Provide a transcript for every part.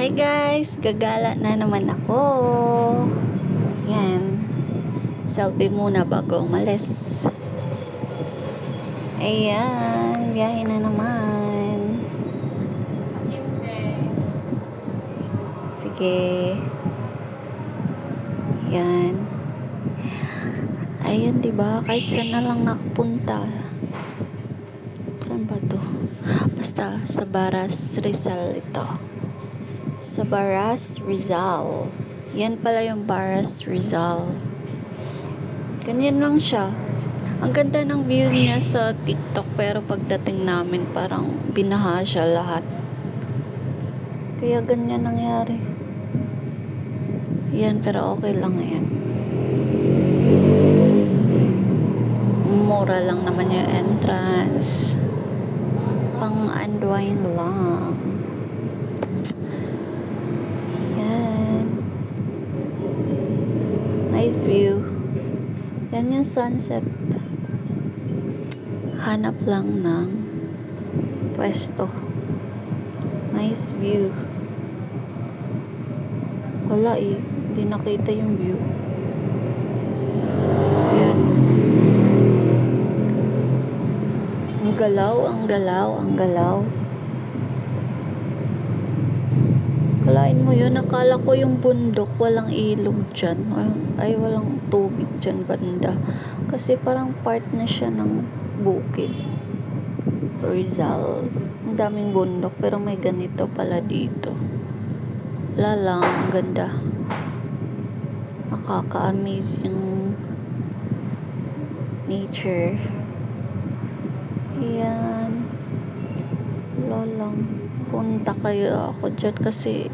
Hi guys! Gagala na naman ako. Yan. Selfie muna bago umalis. Ayan. Biyahe na naman. Sige. Yan. Ayan, diba? Kahit saan na lang nakapunta. Saan ba to? Basta sa Baras, Rizal ito. Sa Baras, Rizal. Yan pala yung Baras, Rizal. Ganyan lang siya. Ang ganda ng view niya sa TikTok, pero pagdating namin parang binaha siya lahat. Kaya ganyan nangyari. Yan, pero okay lang yan. Mura lang naman yung entrance. Pang-unwind lang. Yan. Nice view. Yan yung sunset. Hanap lang ng pwesto. Nice view. Wala eh. Hindi nakita yung view. Yan. Ang galaw, ang galaw, ang galaw. Kalain mo yun, nakala ko yung bundok, walang ilog dyan. Ay, walang tubig dyan banda. Kasi parang part na siya ng bukid. Rizal. Ang daming bundok, pero may ganito pala dito. Wala lang, ang ganda. Nakaka-amaze yung nature. Ayan. Wala lang. Punta kayo ako dyan kasi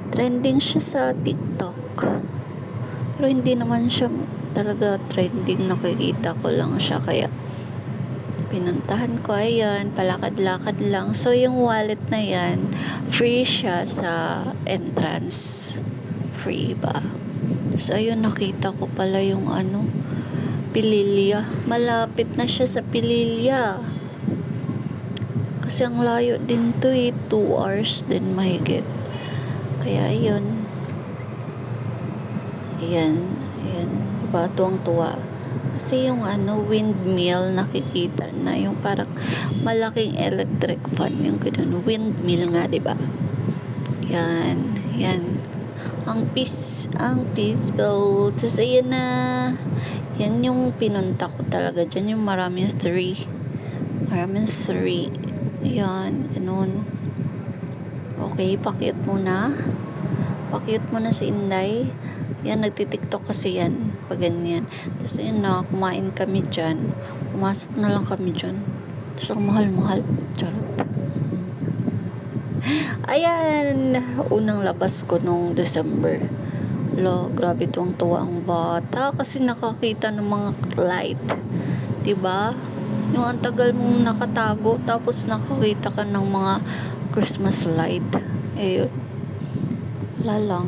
trending siya sa TikTok. Pero hindi naman siya talaga trending. Nakikita ko lang siya kaya pinuntahan ko. Ayan, palakad-lakad lang. So yung wallet na yan, free siya sa entrance. Free ba? So ayun, nakita ko pala yung Pililya. Malapit na siya sa Pililya. Kasi ang layo din to eh. 2 hours din mahigit. Kaya ayun. Ayan. Ayan. Diba? Tuwang-tuwa. Kasi yung windmill nakikita na. Yung parang malaking electric fan. Yung ganun. Windmill nga, diba? Yan. Yan. Ang peaceful. Tapos ayan na. Yan yung pinunta ko talaga dyan. Yung maraming three. Ayan, ganun. Okay, pakyut muna. Pakyut muna si Inday. Yan, nagtitiktok kasi yan. Pag ganyan. Tapos yun na, kumain kami dyan. Pumasok na lang kami dyan. Tapos ang mahal-mahal. Charot. Ayan, unang labas ko nung December. Grabe tuwang tuwa ang bata. Kasi nakakita ng mga light. Diba? Yung ang tagal mong nakatago tapos nakakita ka ng mga Christmas light. Ayun. Wala lang.